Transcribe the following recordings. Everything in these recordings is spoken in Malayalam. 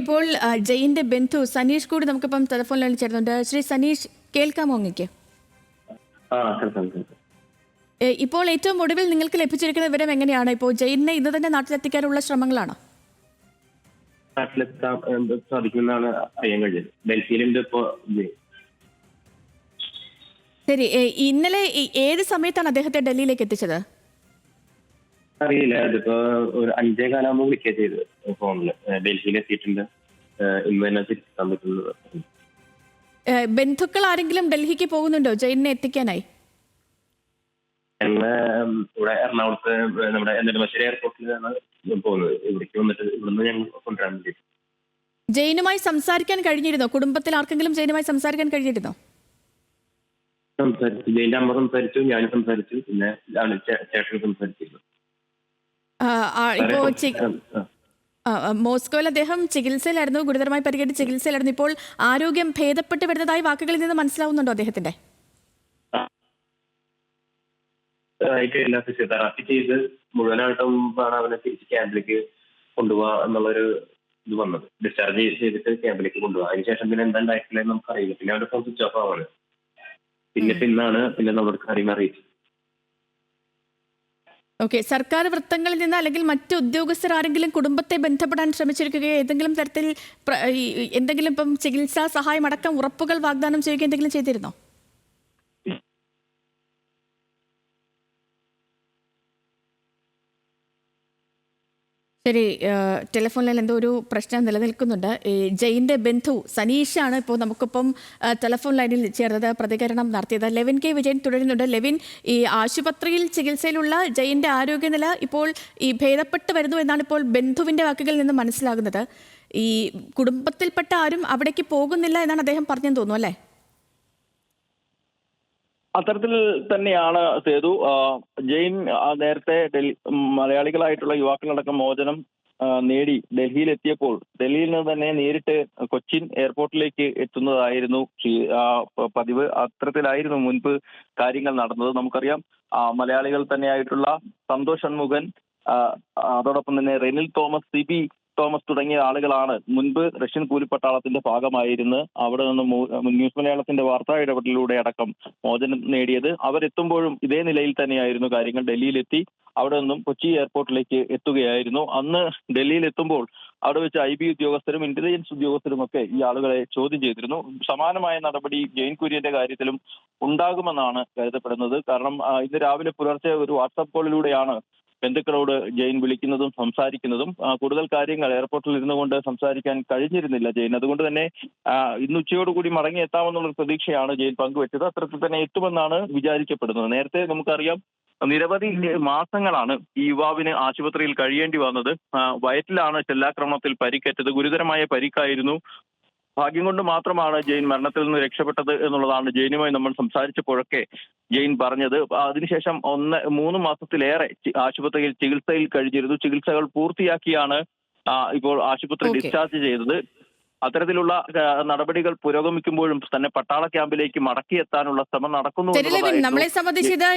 ഇപ്പോൾ ജയിന്റെ ബന്ധു സനീഷ് കൂടി നമുക്കിപ്പം ടെലിഫോണിൽ ചേരുന്നുണ്ട്. ശ്രീ സനീഷ്, കേൾക്കാമോ അങ്ങക്ക്? ഇപ്പോൾ ഏറ്റവും ഒടുവിൽ നിങ്ങൾക്ക് ലഭിച്ചിരിക്കുന്ന വിവരം എങ്ങനെയാണ്? ഇപ്പോൾ ജയിലിനെ ഇന്ന് തന്നെ നാട്ടിലെത്തിക്കാനുള്ള ശ്രമങ്ങളാണോ? നാട്ടിലെത്താൻ സാധിക്കുമെന്നാണ് അറിയാൻ കഴിഞ്ഞത്. ഡൽഹിയിലുണ്ട് ഇപ്പോൾ. ശരി, ഇന്നലെ ഏത് സമയത്താണ് അദ്ദേഹത്തെ ഡൽഹിയിലേക്ക് എത്തിച്ചത്? അറിയില്ല, അതിപ്പോ ഒരു 5:15 വിളിക്കുക ചെയ്തത് ഫോണില്. ഡൽഹിയിൽ എത്തിയിട്ടുണ്ട്, ഇന്ന് തന്നെ തിരിച്ചെത്താൻ പറ്റുന്നത്. ബന്ധുക്കൾ ആരെങ്കിലും ഡൽഹിക്ക് പോകുന്നുണ്ടോ ജയിലിനെ എത്തിക്കാനായി? ഞങ്ങള് ഇവിടെ എറണാകുളത്ത് നമ്മുടെ നെടുമ്പാശ്ശേരി എയർപോർട്ടിലാണ് പോകുന്നത്. ഇവിടേക്ക് വന്നിട്ട് ഇവിടുന്ന് ഞങ്ങൾ കൊണ്ടുവരാൻ വേണ്ടി. ജയിനുമായി സംസാരിക്കാൻ കഴിഞ്ഞിരുന്നോ? കുടുംബത്തിൽ ആർക്കെങ്കിലും ജയിനുമായി സംസാരിക്കാൻ കഴിഞ്ഞിരുന്നോ? സംസാരിച്ചു, ജയിന്റെ അമ്മ സംസാരിച്ചു, ഞാൻ സംസാരിച്ചു, പിന്നെ ചേട്ടൻ സംസാരിച്ചിരുന്നു. മോസ്കോയിൽ അദ്ദേഹം ചികിത്സയിലായിരുന്നു, ഗുരുതരമായി പരിക്കേറ്റ് ചികിത്സയിലായിരുന്നു. ഇപ്പോൾ ആരോഗ്യം ഭേദപ്പെട്ട് വരുന്നതായി വാക്കുകളിൽ നിന്ന് മനസ്സിലാവുന്നുണ്ടോ അദ്ദേഹത്തിന്റെ? ഫിസിയോതെറാപ്പി ചെയ്ത് മുഴുവനായിട്ടുമ്പാണ് അവനെ തിരിച്ച് ക്യാമ്പിലേക്ക് കൊണ്ടുപോകാ എന്നുള്ളൊരു ഇത് വന്നത്. ഡിസ്ചാർജ് ചെയ്തിട്ട് ക്യാമ്പിലേക്ക് കൊണ്ടുപോകാം. അതിനുശേഷം പിന്നെ എന്താ ഉണ്ടായിട്ടില്ലെന്ന് നമുക്കറിയില്ല. പിന്നെ അവന്റെ ഫോൺ സ്വിച്ച് ഓഫ് ആവാണ്. പിന്നെ നമ്മുടെ കാര്യങ്ങൾ അറിയിച്ചത്. ഓക്കെ, സർക്കാർ വൃത്തങ്ങളിൽ നിന്ന് അല്ലെങ്കിൽ മറ്റു ഉദ്യോഗസ്ഥർ ആരെങ്കിലും കുടുംബത്തെ ബന്ധപ്പെടാൻ ശ്രമിച്ചിരിക്കുകയോ ഏതെങ്കിലും തരത്തിൽ എന്തെങ്കിലും ഇപ്പം ചികിത്സാ സഹായം അടക്കം ഉറപ്പുകൾ വാഗ്ദാനം ചെയ്യുകയോ എന്തെങ്കിലും ചെയ്തിരുന്നോ? ശരി, ടെലിഫോണിൽ എന്തോ ഒരു പ്രശ്നം നിലനിൽക്കുന്നുണ്ട്. ജയിന്റെ ബന്ധു സനീഷാണ് ഇപ്പോൾ നമുക്കിപ്പം ടെലിഫോൺ ലൈനിൽ ചേർന്നത്, പ്രതികരണം നടത്തിയത്. ലെവിൻ കെ വിജയൻ തുടരുന്നുണ്ട്. ലെവിൻ, ഈ ആശുപത്രിയിൽ ചികിത്സയിലുള്ള ജയിന്റെ ആരോഗ്യനില ഇപ്പോൾ ഭേദപ്പെട്ട് വരുന്നു എന്നാണ് ഇപ്പോൾ ബന്ധുവിന്റെ വാക്കുകളിൽ നിന്ന് മനസ്സിലാകുന്നത്. ഈ കുടുംബത്തിൽപ്പെട്ട ആരും അവിടേക്ക് പോകുന്നില്ല എന്നാണ് അദ്ദേഹം പറഞ്ഞെന്ന് തോന്നുന്നു, അല്ലേ? അത്തരത്തിൽ തന്നെയാണ് സേതു. ജെയിൻ നേരത്തെ മലയാളികളായിട്ടുള്ള യുവാക്കളടക്കം മോചനം നേടി ഡൽഹിയിൽ എത്തിയപ്പോൾ ഡൽഹിയിൽ നിന്ന് തന്നെ നേരിട്ട് കൊച്ചിൻ എയർപോർട്ടിലേക്ക് എത്തുന്നതായിരുന്നു പതിവ്. അത്തരത്തിലായിരുന്നു മുൻപ് കാര്യങ്ങൾ നടന്നത്. നമുക്കറിയാം, മലയാളികൾ തന്നെയായിട്ടുള്ള സന്തോഷ് ഷൺമുഖൻ, അതോടൊപ്പം തന്നെ റെനിൽ തോമസ്, സിബി തോമസ് തുടങ്ങിയ ആളുകളാണ് മുൻപ് റഷ്യൻ കൂലിപ്പട്ടാളത്തിന്റെ ഭാഗമായിരുന്ന് അവിടെ നിന്ന് ന്യൂസ് മലയാളത്തിന്റെ വാർത്താ ഇടപെടലിലൂടെ അടക്കം മോചനം നേടിയത്. അവരെത്തുമ്പോഴും ഇതേ നിലയിൽ തന്നെയായിരുന്നു കാര്യങ്ങൾ. ഡൽഹിയിലെത്തി അവിടെ നിന്നും കൊച്ചി എയർപോർട്ടിലേക്ക് എത്തുകയായിരുന്നു. അന്ന് ഡൽഹിയിൽ എത്തുമ്പോൾ അവിടെ വെച്ച് IB ഉദ്യോഗസ്ഥരും ഇന്റലിജൻസ് ഉദ്യോഗസ്ഥരും ഒക്കെ ഈ ആളുകളെ ചോദ്യം ചെയ്തിരുന്നു. സമാനമായ നടപടി ജെയിൻ കുര്യന്റെ കാര്യത്തിലും ഉണ്ടാകുമെന്നാണ് കരുതപ്പെടുന്നത്. കാരണം ഇന്ന് രാവിലെ പുലർച്ചെ ഒരു വാട്സാപ്പ് കോളിലൂടെയാണ് ബന്ധുക്കളോട് ജെയിൻ വിളിക്കുന്നതും സംസാരിക്കുന്നതും. കൂടുതൽ കാര്യങ്ങൾ എയർപോർട്ടിൽ ഇരുന്നു കൊണ്ട് സംസാരിക്കാൻ കഴിഞ്ഞിരുന്നില്ല ജെയിൻ. അതുകൊണ്ട് തന്നെ ഇന്ന് ഉച്ചയോടുകൂടി മടങ്ങി എത്താമെന്നുള്ള പ്രതീക്ഷയാണ് ജെയിൻ പങ്കുവെച്ചത്. അത്തരത്തിൽ തന്നെ എത്തുമെന്നാണ് വിചാരിക്കപ്പെടുന്നത്. നേരത്തെ നമുക്കറിയാം, നിരവധി മാസങ്ങളാണ് ഈ യുവാവിന് ആശുപത്രിയിൽ കഴിയേണ്ടി വന്നത്. വയറ്റിലാണ് ഷെല്ലാക്രമണത്തിൽ പരിക്കേറ്റത്. ഗുരുതരമായ പരിക്കായിരുന്നു. ഭാഗ്യം കൊണ്ട് മാത്രമാണ് ജെയിൻ മരണത്തിൽ നിന്ന് രക്ഷപ്പെട്ടത് എന്നുള്ളതാണ് ജെയിനുമായി നമ്മൾ സംസാരിച്ചപ്പോഴൊക്കെ ജെയിൻ പറഞ്ഞത്. അതിനുശേഷം 3 മാസത്തിലേറെ ആശുപത്രിയിൽ ചികിത്സയിൽ കഴിഞ്ഞിരുന്നു. ചികിത്സകൾ പൂർത്തിയാക്കിയാണ് ഇപ്പോൾ ആശുപത്രി ഡിസ്ചാർജ് ചെയ്തത്. അത്തരത്തിലുള്ള നടപടികൾ പുരോഗമിക്കുമ്പോഴും തന്നെ പട്ടാള ക്യാമ്പിലേക്ക് മടക്കിയെത്താനുള്ള ശ്രമം നടക്കുന്നു. നമ്മളെ സംബന്ധിച്ച് ഇത്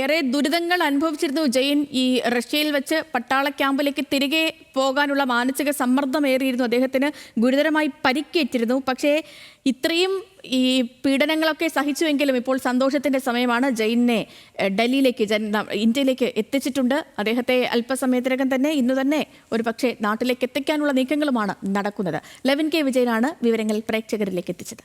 ഏറെ ദുരിതങ്ങൾ അനുഭവിച്ചിരുന്നു ജെയിൻ. ഈ റഷ്യയിൽ വെച്ച് പട്ടാള ക്യാമ്പിലേക്ക് തിരികെ പോകാനുള്ള മാനസിക സമ്മർദ്ദമേറിയിരുന്നു. അദ്ദേഹത്തിന് ഗുരുതരമായി പരിക്കേറ്റിരുന്നു. പക്ഷേ ഇത്രയും ഈ പീഡനങ്ങളൊക്കെ സഹിച്ചുവെങ്കിലും ഇപ്പോൾ സന്തോഷത്തിന്റെ സമയമാണ്. ജെയിനെ ഡൽഹിയിലേക്ക്, ഇന്ത്യയിലേക്ക് എത്തിച്ചിട്ടുണ്ട്. അദ്ദേഹത്തെ അല്പസമയത്തിനകം തന്നെ ഇന്നു തന്നെ ഒരു പക്ഷേ നാട്ടിലേക്ക് എത്തിക്കാനുള്ള നീക്കങ്ങളുമാണ് നടക്കുന്നത്. ലെവിൻ കെ വിജയനാണ് വിവരങ്ങൾ പ്രേക്ഷകരിലേക്ക് എത്തിച്ചത്.